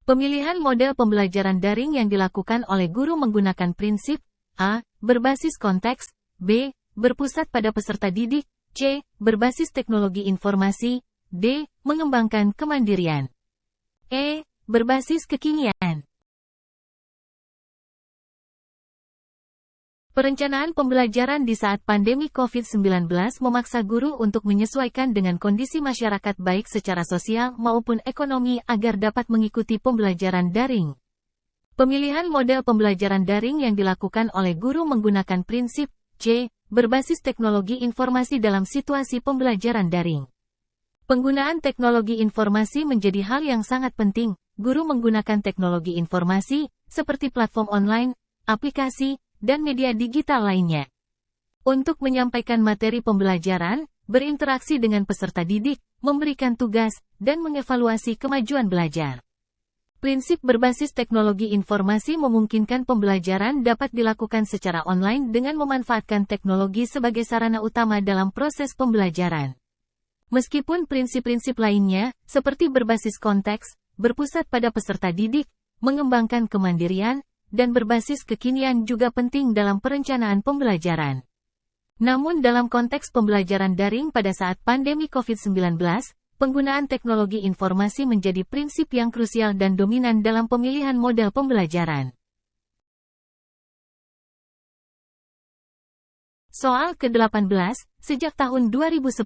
Pemilihan model pembelajaran daring yang dilakukan oleh guru menggunakan prinsip A. Berbasis konteks, B. Berpusat pada peserta didik, C. Berbasis teknologi informasi, D. Mengembangkan kemandirian, E. Berbasis kekinian. Perencanaan pembelajaran di saat pandemi COVID-19 memaksa guru untuk menyesuaikan dengan kondisi masyarakat baik secara sosial maupun ekonomi agar dapat mengikuti pembelajaran daring. Pemilihan model pembelajaran daring yang dilakukan oleh guru menggunakan prinsip C. Berbasis teknologi informasi dalam situasi pembelajaran daring. Penggunaan teknologi informasi menjadi hal yang sangat penting. Guru menggunakan teknologi informasi, seperti platform online, aplikasi, dan media digital lainnya, untuk menyampaikan materi pembelajaran, berinteraksi dengan peserta didik, memberikan tugas, dan mengevaluasi kemajuan belajar. Prinsip berbasis teknologi informasi memungkinkan pembelajaran dapat dilakukan secara online dengan memanfaatkan teknologi sebagai sarana utama dalam proses pembelajaran. Meskipun prinsip-prinsip lainnya, seperti berbasis konteks, berpusat pada peserta didik, mengembangkan kemandirian, dan berbasis kekinian juga penting dalam perencanaan pembelajaran. Namun dalam konteks pembelajaran daring pada saat pandemi COVID-19, penggunaan teknologi informasi menjadi prinsip yang krusial dan dominan dalam pemilihan model pembelajaran. Soal ke-18, sejak tahun 2010,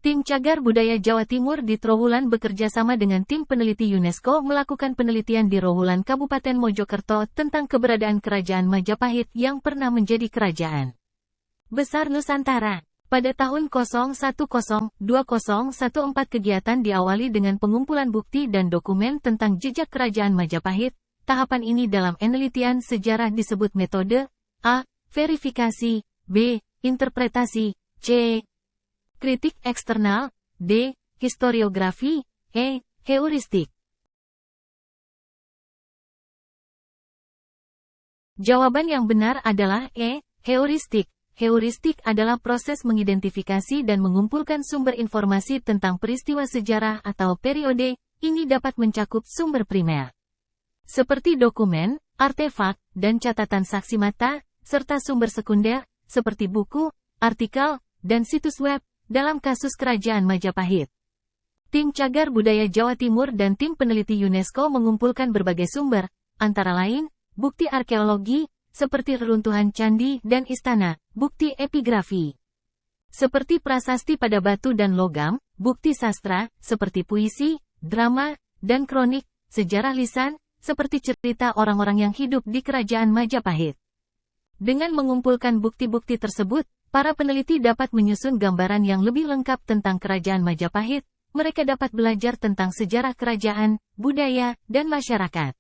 Tim Cagar Budaya Jawa Timur di Trowulan bekerja sama dengan tim peneliti UNESCO melakukan penelitian di Trowulan Kabupaten Mojokerto tentang keberadaan Kerajaan Majapahit yang pernah menjadi kerajaan besar Nusantara. Pada tahun 0102-014 kegiatan diawali dengan pengumpulan bukti dan dokumen tentang jejak Kerajaan Majapahit. Tahapan ini dalam penelitian sejarah disebut metode A. Verifikasi, B. Interpretasi, C. Kritik eksternal, D. Historiografi, E. Heuristik. Jawaban yang benar adalah E. Heuristik. Heuristik adalah proses mengidentifikasi dan mengumpulkan sumber informasi tentang peristiwa sejarah atau periode. Ini dapat mencakup sumber primer, seperti dokumen, artefak, dan catatan saksi mata, serta sumber sekunder, seperti buku, artikel, dan situs web. Dalam kasus Kerajaan Majapahit, Tim Cagar Budaya Jawa Timur dan tim peneliti UNESCO mengumpulkan berbagai sumber, antara lain, bukti arkeologi, seperti reruntuhan candi dan istana, bukti epigrafi, seperti prasasti pada batu dan logam, bukti sastra, seperti puisi, drama, dan kronik, sejarah lisan, seperti cerita orang-orang yang hidup di Kerajaan Majapahit. Dengan mengumpulkan bukti-bukti tersebut, para peneliti dapat menyusun gambaran yang lebih lengkap tentang Kerajaan Majapahit. Mereka dapat belajar tentang sejarah kerajaan, budaya, dan masyarakat.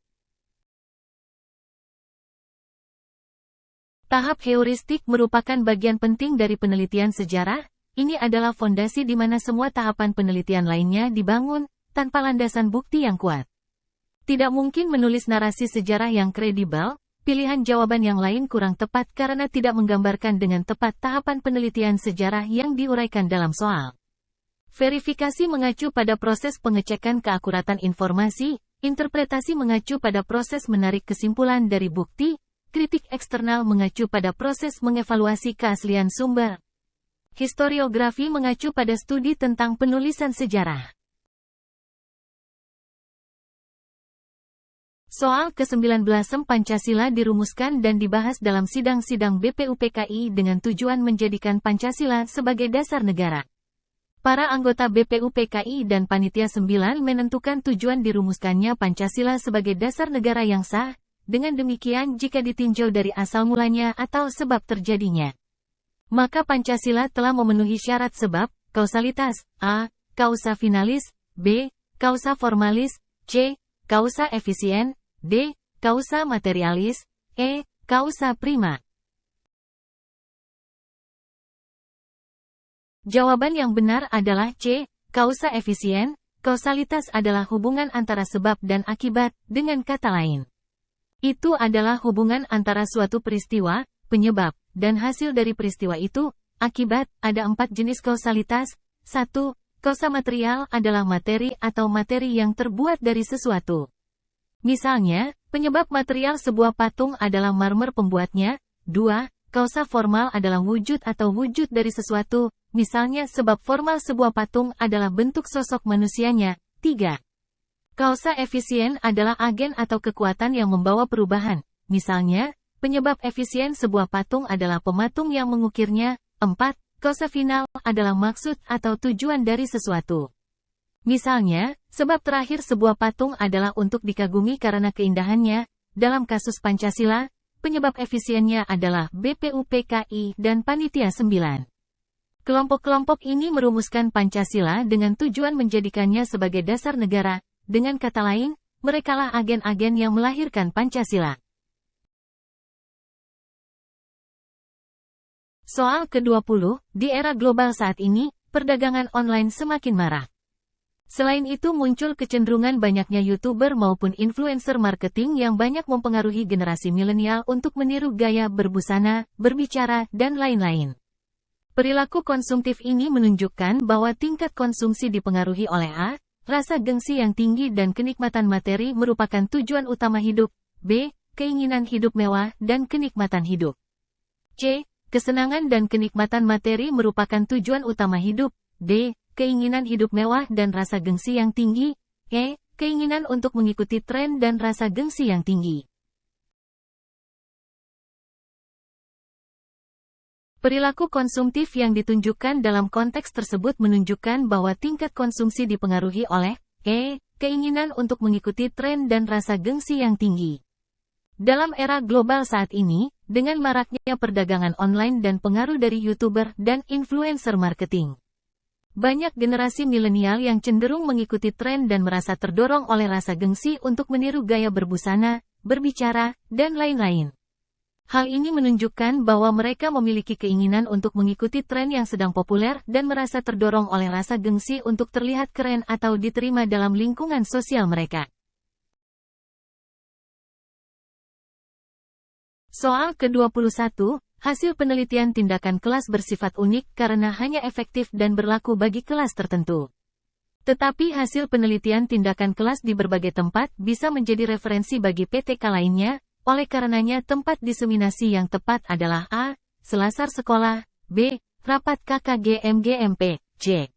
Tahap heuristik merupakan bagian penting dari penelitian sejarah. Ini adalah fondasi di mana semua tahapan penelitian lainnya dibangun, tanpa landasan bukti yang kuat. Tidak mungkin menulis narasi sejarah yang kredibel. Pilihan jawaban yang lain kurang tepat karena tidak menggambarkan dengan tepat tahapan penelitian sejarah yang diuraikan dalam soal. Verifikasi mengacu pada proses pengecekan keakuratan informasi, interpretasi mengacu pada proses menarik kesimpulan dari bukti, kritik eksternal mengacu pada proses mengevaluasi keaslian sumber. Historiografi mengacu pada studi tentang penulisan sejarah. Soal ke-19 Pancasila dirumuskan dan dibahas dalam sidang-sidang BPUPKI dengan tujuan menjadikan Pancasila sebagai dasar negara. Para anggota BPUPKI dan Panitia 9 menentukan tujuan dirumuskannya Pancasila sebagai dasar negara yang sah, dengan demikian jika ditinjau dari asal mulanya atau sebab terjadinya, maka Pancasila telah memenuhi syarat sebab, kausalitas, A. Causa finalis, B. Causa formalis, C. Causa efisien, D. Causa materialis, E. Causa prima. Jawaban yang benar adalah C. Causa efisien. Kausalitas adalah hubungan antara sebab dan akibat, dengan kata lain, itu adalah hubungan antara suatu peristiwa, penyebab, dan hasil dari peristiwa itu, akibat. Ada 4 jenis kausalitas. 1. Kausa material adalah materi atau materi yang terbuat dari sesuatu. Misalnya, penyebab material sebuah patung adalah marmer pembuatnya. 2. Kausa formal adalah wujud atau wujud dari sesuatu. Misalnya sebab formal sebuah patung adalah bentuk sosok manusianya. 3. Kausa efisien adalah agen atau kekuatan yang membawa perubahan. Misalnya, penyebab efisien sebuah patung adalah pematung yang mengukirnya. 4. Kausa final adalah maksud atau tujuan dari sesuatu. Misalnya, sebab terakhir sebuah patung adalah untuk dikagumi karena keindahannya. Dalam kasus Pancasila, penyebab efisiennya adalah BPUPKI dan Panitia 9. Kelompok-kelompok ini merumuskan Pancasila dengan tujuan menjadikannya sebagai dasar negara. Dengan kata lain, merekalah agen-agen yang melahirkan Pancasila. Soal ke-20, di era global saat ini, perdagangan online semakin marak. Selain itu muncul kecenderungan banyaknya YouTuber maupun influencer marketing yang banyak mempengaruhi generasi milenial untuk meniru gaya berbusana, berbicara, dan lain-lain. Perilaku konsumtif ini menunjukkan bahwa tingkat konsumsi dipengaruhi oleh A. rasa gengsi yang tinggi dan kenikmatan materi merupakan tujuan utama hidup. B. Keinginan hidup mewah dan kenikmatan hidup. C. Kesenangan dan kenikmatan materi merupakan tujuan utama hidup. D. Keinginan hidup mewah dan rasa gengsi yang tinggi. E. Keinginan untuk mengikuti tren dan rasa gengsi yang tinggi. Perilaku konsumtif yang ditunjukkan dalam konteks tersebut menunjukkan bahwa tingkat konsumsi dipengaruhi oleh E. Keinginan untuk mengikuti tren dan rasa gengsi yang tinggi. Dalam era global saat ini, dengan maraknya perdagangan online dan pengaruh dari YouTuber dan influencer marketing, banyak generasi milenial yang cenderung mengikuti tren dan merasa terdorong oleh rasa gengsi untuk meniru gaya berbusana, berbicara, dan lain-lain. Hal ini menunjukkan bahwa mereka memiliki keinginan untuk mengikuti tren yang sedang populer dan merasa terdorong oleh rasa gengsi untuk terlihat keren atau diterima dalam lingkungan sosial mereka. Soal ke-21, hasil penelitian tindakan kelas bersifat unik karena hanya efektif dan berlaku bagi kelas tertentu. Tetapi hasil penelitian tindakan kelas di berbagai tempat bisa menjadi referensi bagi PTK lainnya. Oleh karenanya tempat diseminasi yang tepat adalah A. Selasar sekolah, B. Rapat KKG-MGMP, C.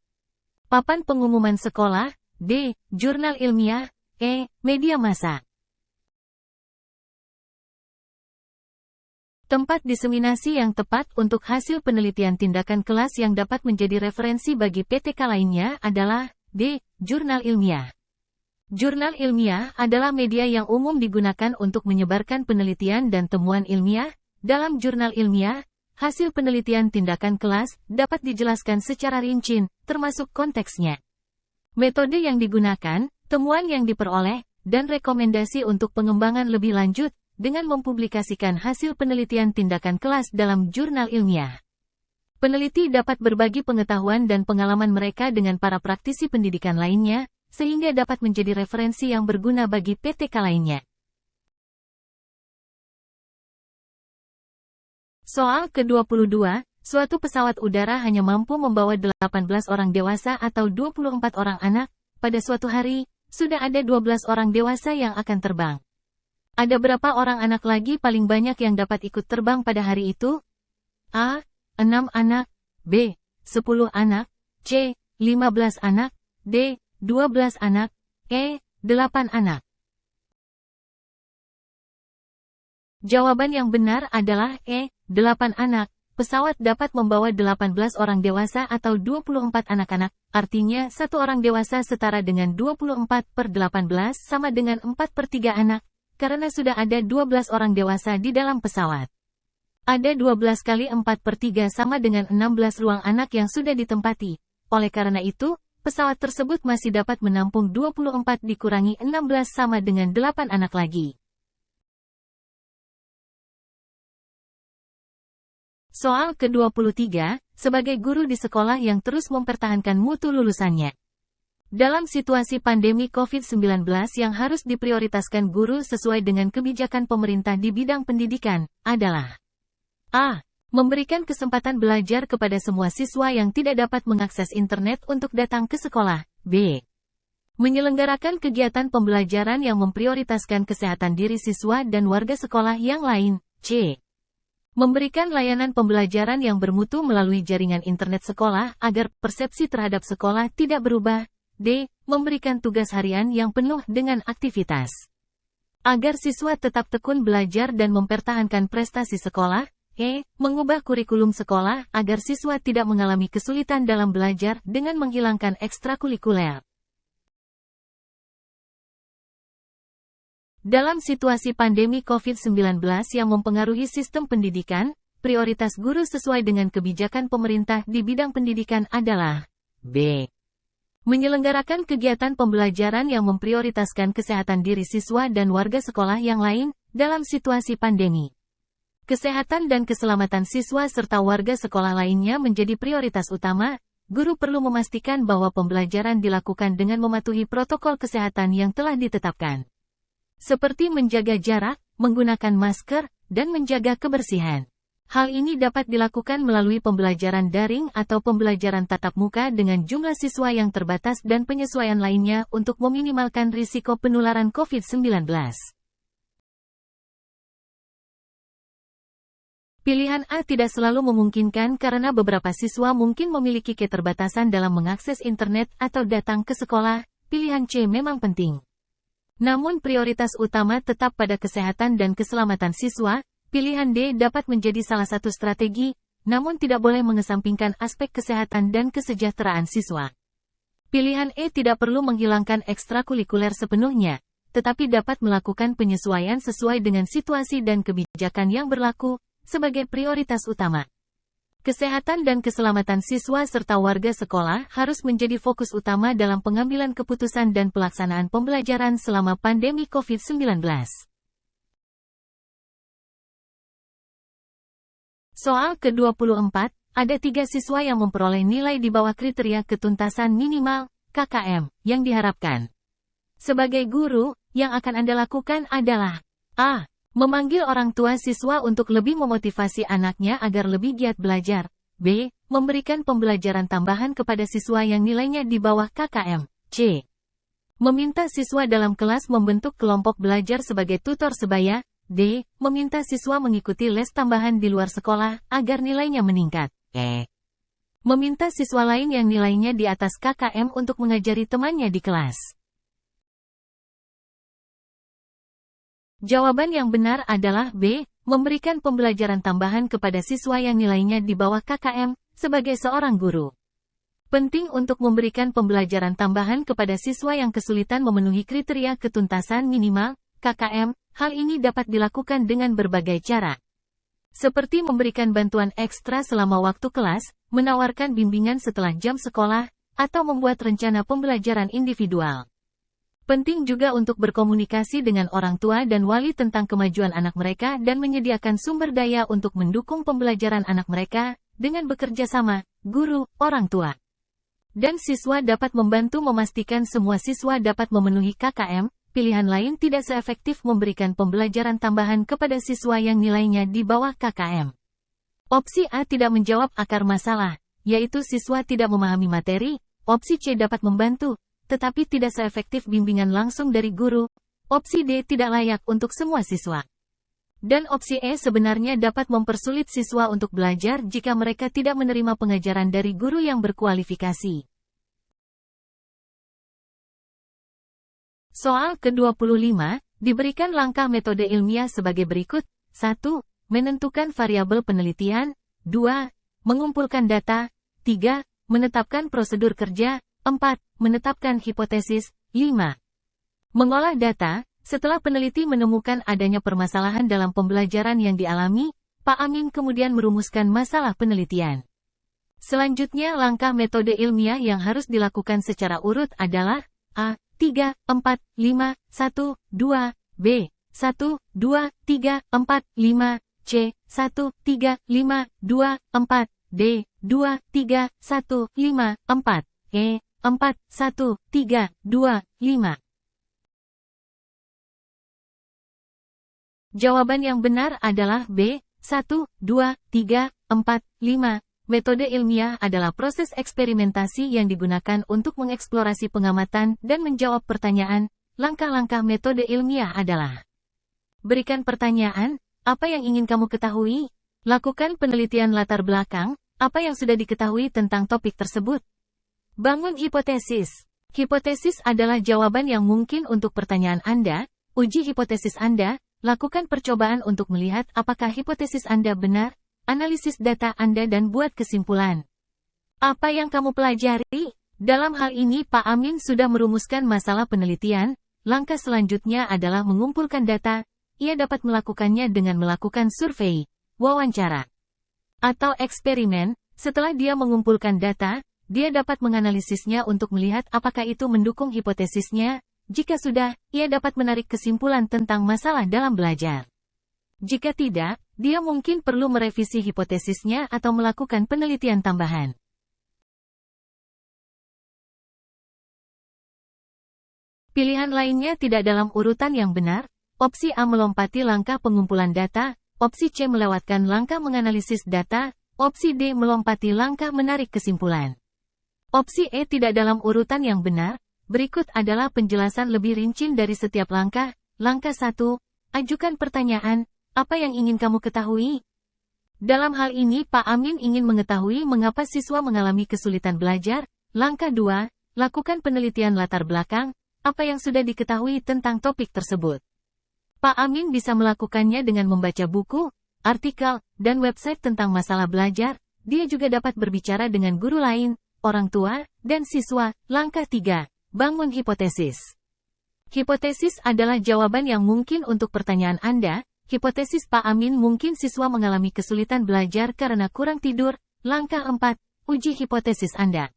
Papan pengumuman sekolah, D. Jurnal ilmiah, E. Media massa. Tempat diseminasi yang tepat untuk hasil penelitian tindakan kelas yang dapat menjadi referensi bagi PTK lainnya adalah D. Jurnal ilmiah. Jurnal ilmiah adalah media yang umum digunakan untuk menyebarkan penelitian dan temuan ilmiah. Dalam jurnal ilmiah, hasil penelitian tindakan kelas dapat dijelaskan secara rinci, termasuk konteksnya, metode yang digunakan, temuan yang diperoleh, dan rekomendasi untuk pengembangan lebih lanjut, dengan mempublikasikan hasil penelitian tindakan kelas dalam jurnal ilmiah. Peneliti dapat berbagi pengetahuan dan pengalaman mereka dengan para praktisi pendidikan lainnya, sehingga dapat menjadi referensi yang berguna bagi PTK lainnya. Soal ke-22, suatu pesawat udara hanya mampu membawa 18 orang dewasa atau 24 orang anak. Pada suatu hari, sudah ada 12 orang dewasa yang akan terbang. Ada berapa orang anak lagi paling banyak yang dapat ikut terbang pada hari itu? A. 6 anak, B. 10 anak, C. 15 anak, D. 12 anak, E. 8 anak. Jawaban yang benar adalah E. 8 anak. Pesawat dapat membawa 18 orang dewasa atau 24 anak-anak, artinya satu orang dewasa setara dengan 24/18 sama dengan 4/3 anak, karena sudah ada 12 orang dewasa di dalam pesawat. Ada 12 kali 4/3 sama dengan 16 ruang anak yang sudah ditempati. Oleh karena itu, pesawat tersebut masih dapat menampung 24 dikurangi 16 sama dengan 8 anak lagi. Soal ke-23, sebagai guru di sekolah yang terus mempertahankan mutu lulusannya. Dalam situasi pandemi COVID-19 yang harus diprioritaskan guru sesuai dengan kebijakan pemerintah di bidang pendidikan, adalah A. Memberikan kesempatan belajar kepada semua siswa yang tidak dapat mengakses internet untuk datang ke sekolah. B. Menyelenggarakan kegiatan pembelajaran yang memprioritaskan kesehatan diri siswa dan warga sekolah yang lain. C. Memberikan layanan pembelajaran yang bermutu melalui jaringan internet sekolah agar persepsi terhadap sekolah tidak berubah. D. Memberikan tugas harian yang penuh dengan aktivitas agar siswa tetap tekun belajar dan mempertahankan prestasi sekolah. E. Mengubah kurikulum sekolah agar siswa tidak mengalami kesulitan dalam belajar dengan menghilangkan ekstrakurikuler. Dalam situasi pandemi COVID-19 yang mempengaruhi sistem pendidikan, prioritas guru sesuai dengan kebijakan pemerintah di bidang pendidikan adalah B. Menyelenggarakan kegiatan pembelajaran yang memprioritaskan kesehatan diri siswa dan warga sekolah yang lain dalam situasi pandemi. Kesehatan dan keselamatan siswa serta warga sekolah lainnya menjadi prioritas utama. Guru perlu memastikan bahwa pembelajaran dilakukan dengan mematuhi protokol kesehatan yang telah ditetapkan, seperti menjaga jarak, menggunakan masker, dan menjaga kebersihan. Hal ini dapat dilakukan melalui pembelajaran daring atau pembelajaran tatap muka dengan jumlah siswa yang terbatas dan penyesuaian lainnya untuk meminimalkan risiko penularan COVID-19. Pilihan A tidak selalu memungkinkan karena beberapa siswa mungkin memiliki keterbatasan dalam mengakses internet atau datang ke sekolah. Pilihan C memang penting. Namun prioritas utama tetap pada kesehatan dan keselamatan siswa. Pilihan D dapat menjadi salah satu strategi, namun tidak boleh mengesampingkan aspek kesehatan dan kesejahteraan siswa. Pilihan E tidak perlu menghilangkan ekstrakurikuler sepenuhnya, tetapi dapat melakukan penyesuaian sesuai dengan situasi dan kebijakan yang berlaku, sebagai prioritas utama. Kesehatan dan keselamatan siswa serta warga sekolah harus menjadi fokus utama dalam pengambilan keputusan dan pelaksanaan pembelajaran selama pandemi COVID-19. Soal ke-24, ada 3 siswa yang memperoleh nilai di bawah kriteria ketuntasan minimal, KKM, yang diharapkan. Sebagai guru, yang akan Anda lakukan adalah A. Memanggil orang tua siswa untuk lebih memotivasi anaknya agar lebih giat belajar. B. Memberikan pembelajaran tambahan kepada siswa yang nilainya di bawah KKM. C. Meminta siswa dalam kelas membentuk kelompok belajar sebagai tutor sebaya. D. Meminta siswa mengikuti les tambahan di luar sekolah agar nilainya meningkat. E. Meminta siswa lain yang nilainya di atas KKM untuk mengajari temannya di kelas. Jawaban yang benar adalah B. Memberikan pembelajaran tambahan kepada siswa yang nilainya di bawah KKM, sebagai seorang guru. Penting untuk memberikan pembelajaran tambahan kepada siswa yang kesulitan memenuhi kriteria ketuntasan minimal, KKM. Hal ini dapat dilakukan dengan berbagai cara. Seperti memberikan bantuan ekstra selama waktu kelas, menawarkan bimbingan setelah jam sekolah, atau membuat rencana pembelajaran individual. Penting juga untuk berkomunikasi dengan orang tua dan wali tentang kemajuan anak mereka dan menyediakan sumber daya untuk mendukung pembelajaran anak mereka, dengan bekerja sama, guru, orang tua, dan siswa dapat membantu memastikan semua siswa dapat memenuhi KKM. Pilihan lain tidak seefektif memberikan pembelajaran tambahan kepada siswa yang nilainya di bawah KKM. Opsi A tidak menjawab akar masalah, yaitu siswa tidak memahami materi. Opsi C dapat membantu, tetapi tidak seefektif bimbingan langsung dari guru. Opsi D tidak layak untuk semua siswa. Dan opsi E sebenarnya dapat mempersulit siswa untuk belajar jika mereka tidak menerima pengajaran dari guru yang berkualifikasi. Soal ke-25, diberikan langkah metode ilmiah sebagai berikut. 1. Menentukan variabel penelitian. 2. Mengumpulkan data. 3. Menetapkan prosedur kerja. 4. Menetapkan hipotesis. 5. Mengolah data. Setelah peneliti menemukan adanya permasalahan dalam pembelajaran yang dialami, Pak Amin kemudian merumuskan masalah penelitian. Selanjutnya langkah metode ilmiah yang harus dilakukan secara urut adalah A. 3, 4, 5, 1, 2, B. 1, 2, 3, 4, 5, C. 1, 3, 5, 2, 4, D. 2, 3, 1, 5, 4, E. 4, 1, 3, 2, 5. Jawaban yang benar adalah B. 1, 2, 3, 4, 5. Metode ilmiah adalah proses eksperimentasi yang digunakan untuk mengeksplorasi pengamatan dan menjawab pertanyaan. Langkah-langkah metode ilmiah adalah: berikan pertanyaan, apa yang ingin kamu ketahui? Lakukan penelitian latar belakang, apa yang sudah diketahui tentang topik tersebut? Bangun hipotesis. Hipotesis adalah jawaban yang mungkin untuk pertanyaan Anda. Uji hipotesis Anda. Lakukan percobaan untuk melihat apakah hipotesis Anda benar. Analisis data Anda dan buat kesimpulan. Apa yang kamu pelajari? Dalam hal ini Pak Amin sudah merumuskan masalah penelitian. Langkah selanjutnya adalah mengumpulkan data. Ia dapat melakukannya dengan melakukan survei, wawancara, atau eksperimen. Setelah dia mengumpulkan data, dia dapat menganalisisnya untuk melihat apakah itu mendukung hipotesisnya. Jika sudah, ia dapat menarik kesimpulan tentang masalah dalam belajar. Jika tidak, dia mungkin perlu merevisi hipotesisnya atau melakukan penelitian tambahan. Pilihan lainnya tidak dalam urutan yang benar. Opsi A melompati langkah pengumpulan data. opsi C melewatkan langkah menganalisis data, opsi D melompati langkah menarik kesimpulan. Opsi E tidak dalam urutan yang benar. Berikut adalah penjelasan lebih rinci dari setiap langkah. Langkah 1. Ajukan pertanyaan, apa yang ingin kamu ketahui? Dalam hal ini Pak Amin ingin mengetahui mengapa siswa mengalami kesulitan belajar. Langkah 2. Lakukan penelitian latar belakang, apa yang sudah diketahui tentang topik tersebut. Pak Amin bisa melakukannya dengan membaca buku, artikel, dan website tentang masalah belajar. Dia juga dapat berbicara dengan guru lain, orang tua, dan siswa. Langkah 3. Bangun hipotesis. Hipotesis adalah jawaban yang mungkin untuk pertanyaan Anda. Hipotesis Pak Amin mungkin siswa mengalami kesulitan belajar karena kurang tidur. Langkah 4. Uji hipotesis Anda.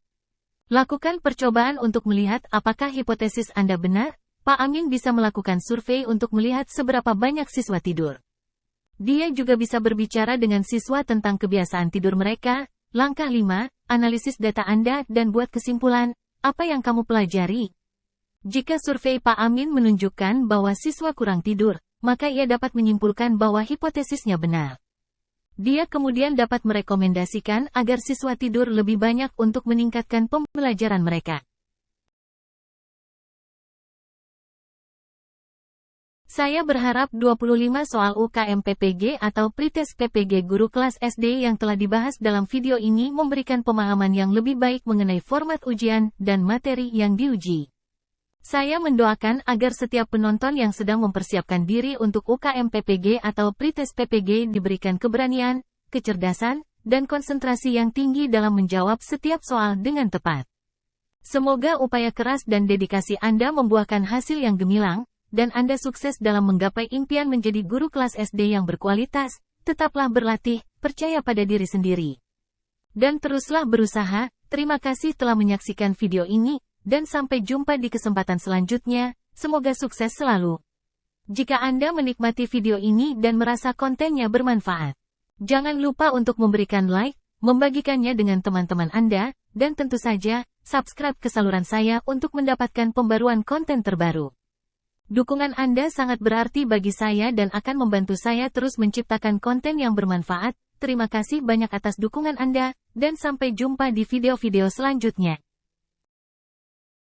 Lakukan percobaan untuk melihat apakah hipotesis Anda benar. Pak Amin bisa melakukan survei untuk melihat seberapa banyak siswa tidur. Dia juga bisa berbicara dengan siswa tentang kebiasaan tidur mereka. Langkah 5. Analisis data Anda dan buat kesimpulan. Apa yang kamu pelajari? Jika survei Pak Amin menunjukkan bahwa siswa kurang tidur, maka ia dapat menyimpulkan bahwa hipotesisnya benar. Dia kemudian dapat merekomendasikan agar siswa tidur lebih banyak untuk meningkatkan pembelajaran mereka. Saya berharap 25 soal UKM PPG atau Pretest PPG guru kelas SD yang telah dibahas dalam video ini memberikan pemahaman yang lebih baik mengenai format ujian dan materi yang diuji. Saya mendoakan agar setiap penonton yang sedang mempersiapkan diri untuk UKM PPG atau Pretest PPG diberikan keberanian, kecerdasan, dan konsentrasi yang tinggi dalam menjawab setiap soal dengan tepat. Semoga upaya keras dan dedikasi Anda membuahkan hasil yang gemilang, dan Anda sukses dalam menggapai impian menjadi guru kelas SD yang berkualitas. Tetaplah berlatih, percaya pada diri sendiri, dan teruslah berusaha. Terima kasih telah menyaksikan video ini, dan sampai jumpa di kesempatan selanjutnya. Semoga sukses selalu. Jika Anda menikmati video ini dan merasa kontennya bermanfaat, jangan lupa untuk memberikan like, membagikannya dengan teman-teman Anda, dan tentu saja, subscribe ke saluran saya untuk mendapatkan pembaruan konten terbaru. Dukungan Anda sangat berarti bagi saya dan akan membantu saya terus menciptakan konten yang bermanfaat. Terima kasih banyak atas dukungan Anda, dan sampai jumpa di video-video selanjutnya.